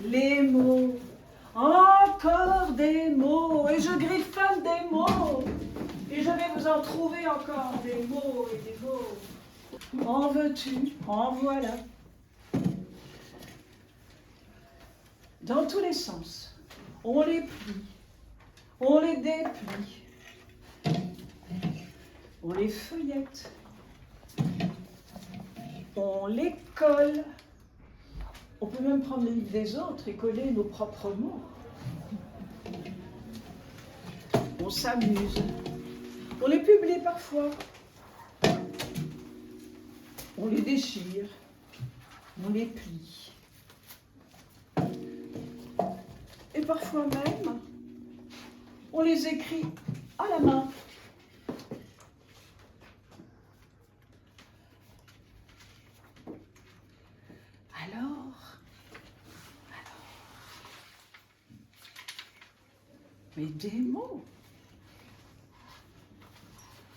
Les mots, encore des mots, et je griffonne des mots, et je vais vous en trouver encore des mots et des mots. En veux-tu, en voilà. Dans tous les sens, on les plie, on les déplie, on les feuillette, on les colle. On peut même prendre les livres des autres et coller nos propres mots. On s'amuse. On les publie parfois. On les déchire. On les plie. Et parfois même, on les écrit à la main. Mais des mots.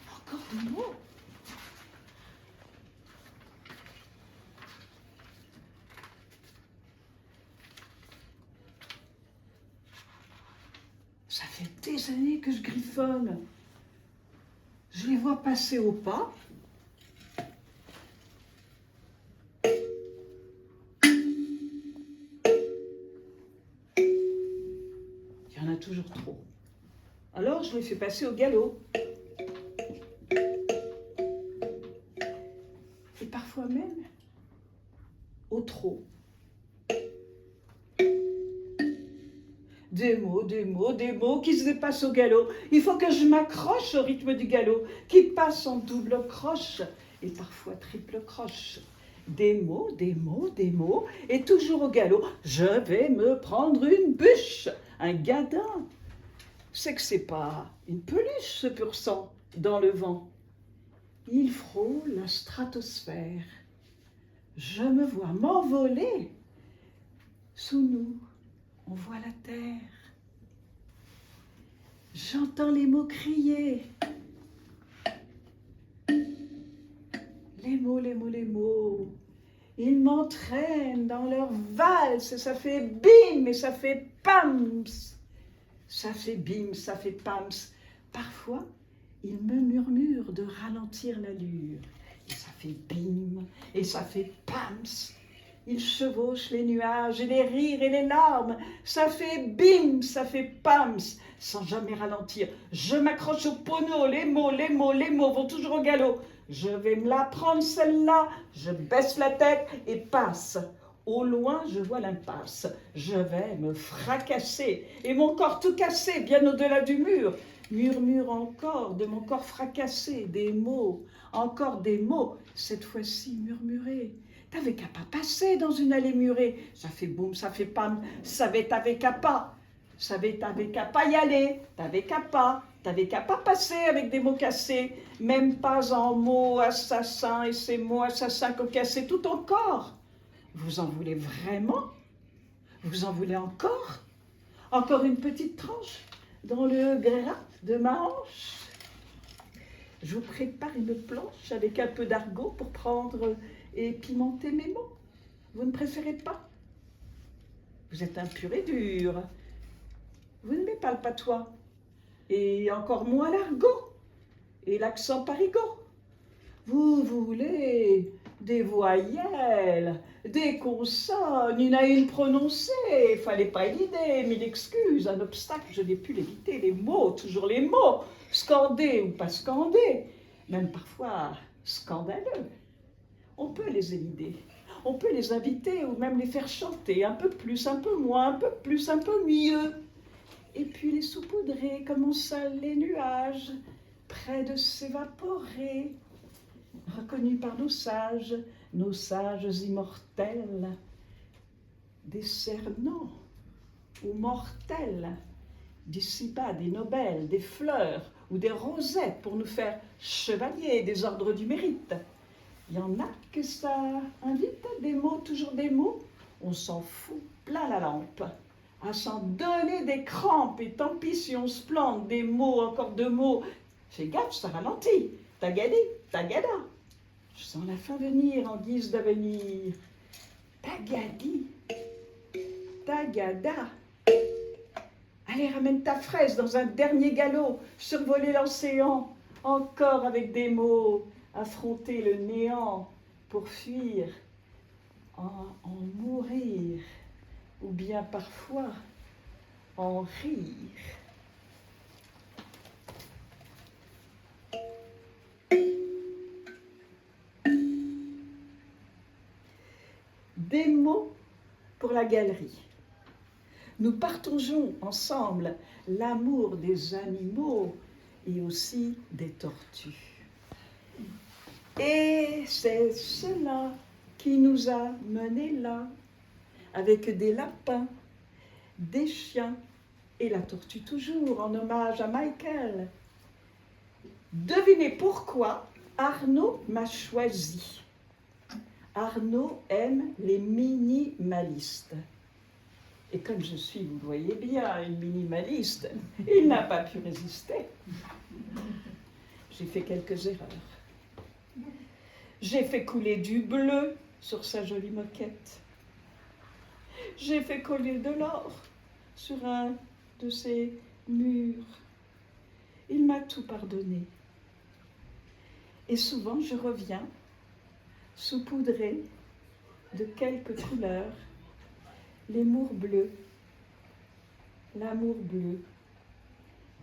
Encore des mots. Ça fait des années que je griffonne. Je les vois passer au pas. Il y en a toujours trop. Alors je les fais passer au galop. Et parfois même au trot. Des mots, des mots, des mots qui se dépassent au galop. Il faut que je m'accroche au rythme du galop, qui passe en double croche et parfois triple croche. Des mots, des mots, des mots, et toujours au galop. Je vais me prendre une bûche, un gadin. C'est que c'est pas une peluche, ce pur sang, dans le vent. Il frôle la stratosphère. Je me vois m'envoler. Sous nous, on voit la terre. J'entends les mots crier. Les mots, les mots, les mots. Ils m'entraînent dans leur valse. Ça fait bim et ça fait pams. Ça fait bim, ça fait pams. Parfois, ils me murmurent de ralentir l'allure. Et ça fait bim et ça fait pams. Ils chevauchent les nuages et les rires et les larmes. Ça fait bim, ça fait pams, sans jamais ralentir. Je m'accroche au poneau, les mots, les mots, les mots vont toujours au galop. Je vais me la prendre celle-là, je baisse la tête et passe. Au loin, je vois l'impasse. Je vais me fracasser et mon corps tout cassé, bien au-delà du mur. Murmure encore de mon corps fracassé, des mots, encore des mots, cette fois-ci murmurés. T'avais qu'à pas passer dans une allée murée. Ça fait boum, ça fait pam, t'avais qu'à pas. T'avais qu'à pas y aller, t'avais qu'à pas passer avec des mots cassés, même pas en mots assassins et ces mots assassins cocassés tout encore. Vous en voulez vraiment? Vous en voulez encore? Encore une petite tranche dans le gras de ma hanche? Je vous prépare une planche avec un peu d'argot pour prendre et pimenter mes mots. Vous ne préférez pas? Vous êtes un pur et dur. Vous n'aimez pas le patois, et encore moins l'argot, et l'accent parigot. Vous voulez des voyelles, des consonnes, une à une prononcée. Fallait pas l'idée, mille excuses, un obstacle, je n'ai pu l'éviter. Les mots, toujours les mots, scandés ou pas scandés, même parfois scandaleux. On peut les élider, on peut les inviter ou même les faire chanter, un peu plus, un peu moins, un peu plus, un peu mieux. Et puis les saupoudrer comme on sale les nuages, près de s'évaporer, reconnus par nos sages immortels, décernant aux mortels d'ici-bas des nobels, des fleurs ou des rosettes pour nous faire chevaliers des ordres du mérite. Il y en a que ça invite des mots, toujours des mots, on s'en fout plein la lampe, à s'en donner des crampes, et tant pis si on se plante, des mots, encore deux mots. Fais gaffe, ça ralentit. Tagadi, tagada. Je sens la fin venir en guise d'avenir. Tagadi, Tagada. Allez, ramène ta fraise dans un dernier galop, survoler l'océan, encore avec des mots, affronter le néant pour fuir, en mourir, ou bien parfois en rire. Des mots pour la galerie. Nous partageons ensemble l'amour des animaux et aussi des tortues. Et c'est cela qui nous a menés là, avec des lapins, des chiens et la tortue toujours, en hommage à Michael. Devinez pourquoi Arnaud m'a choisi. Arnaud aime les minimalistes. Et comme je suis, vous le voyez bien, une minimaliste, il n'a pas pu résister. J'ai fait quelques erreurs. J'ai fait couler du bleu sur sa jolie moquette. J'ai fait coller de l'or sur un de ses murs. Il m'a tout pardonné. Et souvent, je reviens saupoudrée de quelques couleurs, l'amour bleu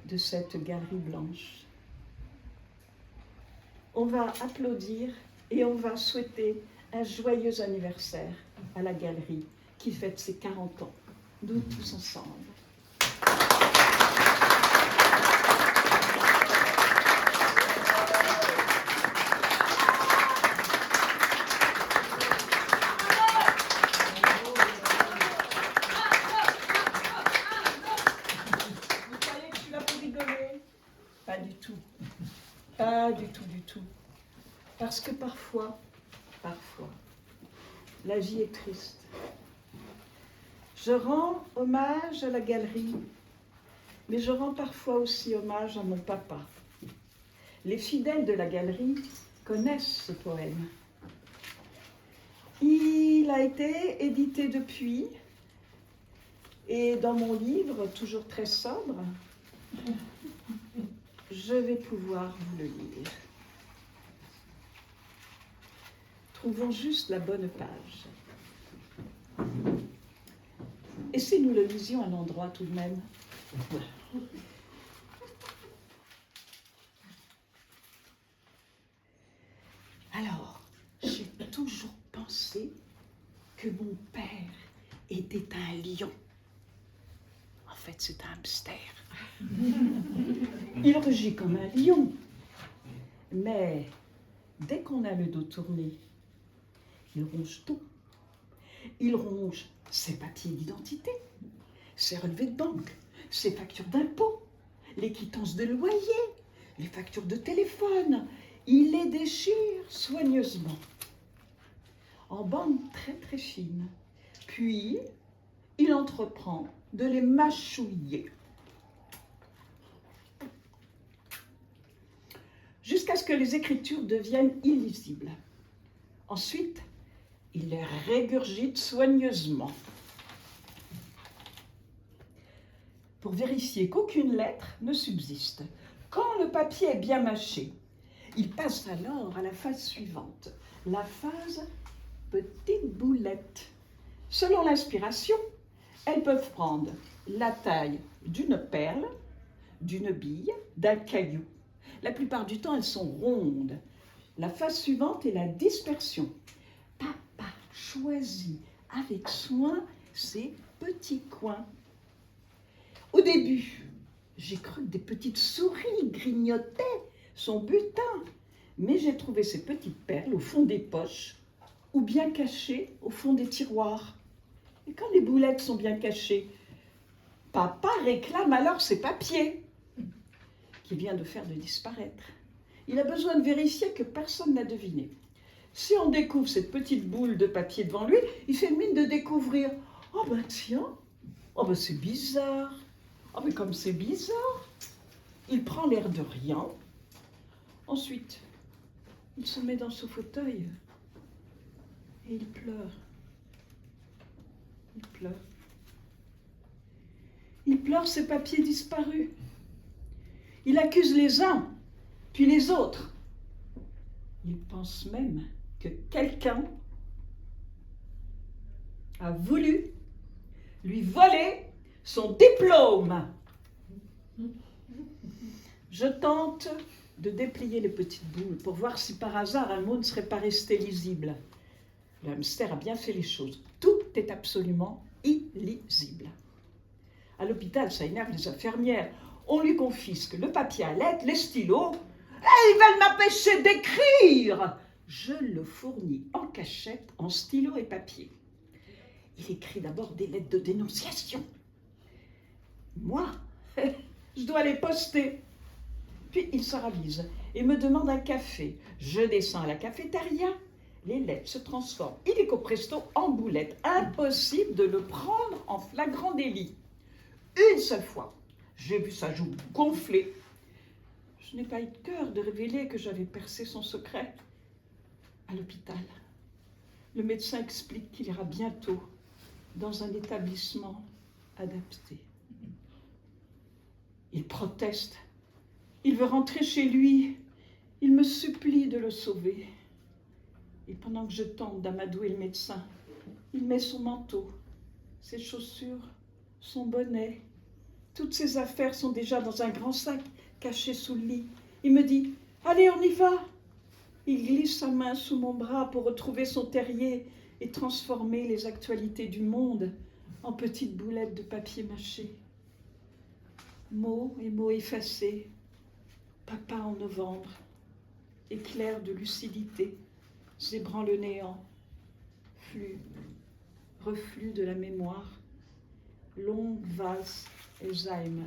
de cette galerie blanche. On va applaudir et on va souhaiter un joyeux anniversaire à la galerie qui fête ses 40 ans, nous tous ensemble. Pas du tout. Parce que parfois, la vie est triste. Je rends hommage à la galerie, mais je rends parfois aussi hommage à mon papa. Les fidèles de la galerie connaissent ce poème. Il a été édité depuis, et dans mon livre, toujours très sobre, je vais pouvoir vous le lire. Trouvons juste la bonne page. Et si nous le lisions à un endroit tout de même? Alors, j'ai toujours pensé que mon père était un lion. En fait, c'est un hamster. Il rugit comme un lion. Mais dès qu'on a le dos tourné, il ronge tout. Il ronge ses papiers d'identité, ses relevés de banque, ses factures d'impôts, les quittances de loyer, les factures de téléphone. Il les déchire soigneusement, en bandes très très fines. Puis, il entreprend de les mâchouiller. Jusqu'à ce que les écritures deviennent illisibles. Ensuite, il les régurgite soigneusement. Pour vérifier qu'aucune lettre ne subsiste. Quand le papier est bien mâché, il passe alors à la phase suivante, la phase petite boulette. Selon l'inspiration, elles peuvent prendre la taille d'une perle, d'une bille, d'un caillou. La plupart du temps, elles sont rondes. La phase suivante est la dispersion. Papa choisit avec soin ses petits coins. Au début, j'ai cru que des petites souris grignotaient son butin, mais j'ai trouvé ces petites perles au fond des poches ou bien cachées au fond des tiroirs. Et quand les boulettes sont bien cachées, papa réclame alors ses papiers qu'il vient de faire disparaître. Il a besoin de vérifier que personne n'a deviné. Si on découvre cette petite boule de papier devant lui, il fait mine de découvrir. Oh ben tiens, oh ben c'est bizarre. Oh mais comme c'est bizarre. Il prend l'air de rien. Ensuite, il se met dans son fauteuil et il pleure. Il pleure. Il pleure ses papiers disparus. Il accuse les uns, puis les autres. Il pense même que quelqu'un a voulu lui voler son diplôme. Je tente de déplier les petites boules pour voir si par hasard un mot ne serait pas resté lisible. Le hamster a bien fait les choses. Tout est absolument illisible. À l'hôpital, ça énerve les infirmières. On lui confisque le papier à lettres, les stylos. Et ils veulent m'empêcher d'écrire. Je le fournis en cachette, en stylo et papier. Il écrit d'abord des lettres de dénonciation. Moi, je dois les poster. Puis il se ravise et me demande un café. Je descends à la cafétéria. Les lettres se transforment illico presto en boulettes. Impossible de le prendre en flagrant délit. Une seule fois, j'ai vu sa joue gonfler. Je n'ai pas eu de cœur de révéler que j'avais percé son secret. À l'hôpital, le médecin explique qu'il ira bientôt dans un établissement adapté. Il proteste. Il veut rentrer chez lui. Il me supplie de le sauver. Et pendant que je tente d'amadouer le médecin, il met son manteau, ses chaussures, son bonnet. Toutes ses affaires sont déjà dans un grand sac caché sous le lit. Il me dit « Allez, on y va !» Il glisse sa main sous mon bras pour retrouver son terrier et transformer les actualités du monde en petites boulettes de papier mâché. Mots et mots effacés, papa en novembre, éclair de lucidité, zébrant le néant, flux, reflux de la mémoire, longue valse Alzheimer.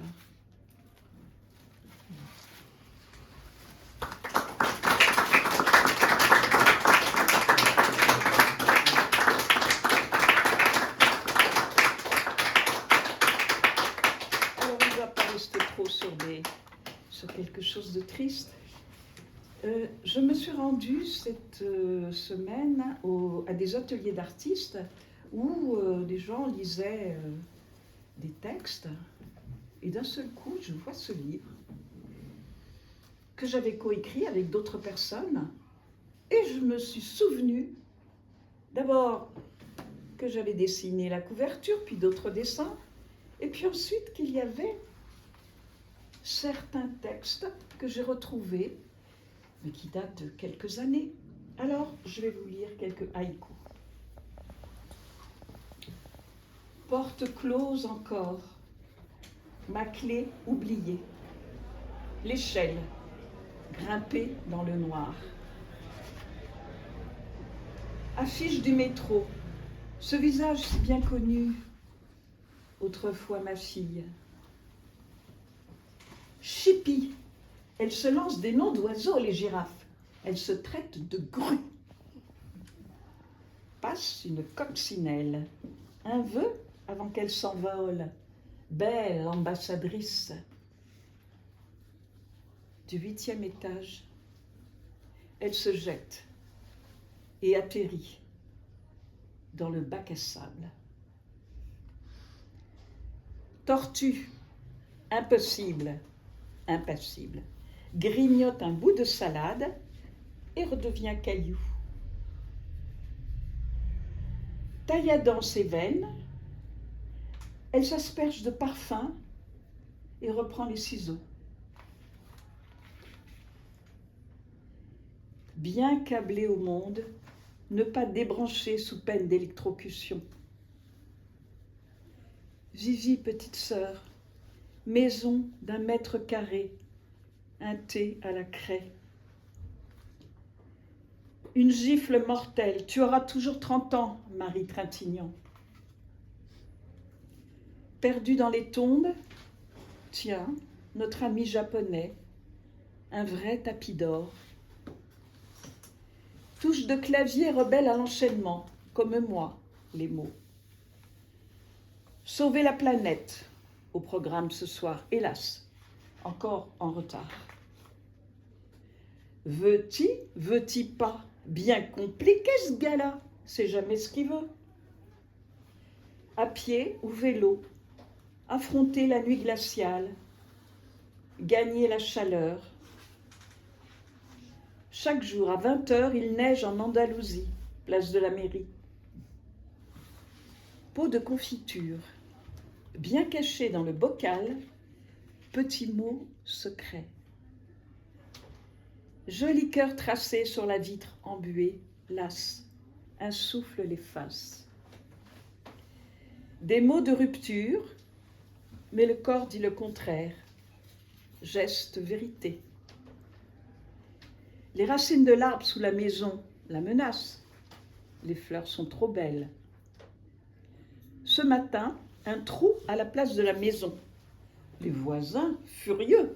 Alors on ne va pas rester trop sur quelque chose de triste. Je me suis rendue cette semaine à des ateliers d'artistes où des gens lisaient des textes et d'un seul coup je vois ce livre que j'avais coécrit avec d'autres personnes et je me suis souvenue d'abord que j'avais dessiné la couverture puis d'autres dessins et puis ensuite qu'il y avait certains textes que j'ai retrouvés mais qui datent de quelques années. Alors, je vais vous lire quelques haïkus. Porte close encore, ma clé oubliée, l'échelle, grimpée dans le noir. Affiche du métro, ce visage si bien connu, autrefois ma fille. Chippie, elle se lance des noms d'oiseaux, les girafes. Elle se traite de grue. Passe une coccinelle. Un vœu avant qu'elle s'envole. Belle ambassadrice. Du 8e étage, elle se jette et atterrit dans le bac à sable. Tortue, impossible, impassible. Grignote un bout de salade et redevient caillou. Tailladant ses veines, elle s'asperge de parfum et reprend les ciseaux. Bien câblée au monde, ne pas débrancher sous peine d'électrocution. Vivi, petite sœur, maison d'un mètre carré, un thé à la craie. Une gifle mortelle, tu auras toujours 30 ans, Marie Trintignant. Perdu dans les tombes, tiens, notre ami japonais, un vrai tapis d'or. Touche de clavier rebelle à l'enchaînement, comme moi, les mots. Sauver la planète, au programme ce soir, hélas, encore en retard. Veut-il pas? Bien compliqué ce gars-là, c'est jamais ce qu'il veut. À pied ou vélo, affronter la nuit glaciale, gagner la chaleur. Chaque jour à 20h, il neige en Andalousie, place de la mairie. Pot de confiture, bien caché dans le bocal, petit mot secret. Joli cœur tracé sur la vitre embuée, las, un souffle l'efface. Des mots de rupture, mais le corps dit le contraire. Geste vérité. Les racines de l'arbre sous la maison la menacent. Les fleurs sont trop belles. Ce matin, un trou à la place de la maison. Les voisins, furieux,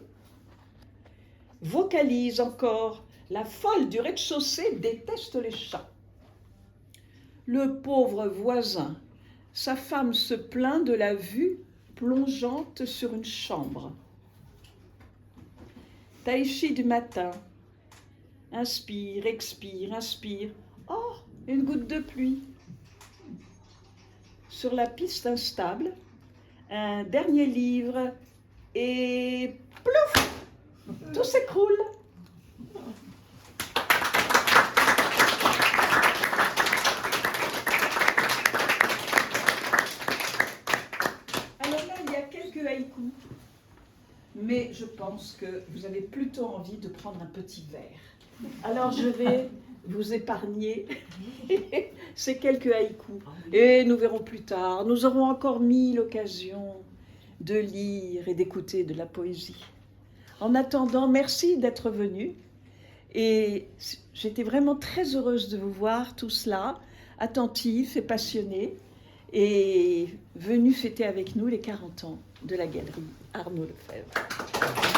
vocalisent encore. La folle du rez-de-chaussée déteste les chats. Le pauvre voisin, sa femme se plaint de la vue plongeante sur une chambre. Tai chi du matin. Inspire, expire, inspire. Oh, une goutte de pluie. Sur la piste instable, un dernier livre et plouf, tout s'écroule. Alors là, il y a quelques haïkus, mais je pense que vous avez plutôt envie de prendre un petit verre. Alors je vais vous épargner ces quelques haïkus. Et nous verrons plus tard, nous aurons encore 1000 occasions de lire et d'écouter de la poésie. En attendant, merci d'être venus. Et j'étais vraiment très heureuse de vous voir tous là, attentifs et passionnés, et venus fêter avec nous les 40 ans de la galerie Arnaud Lefebvre.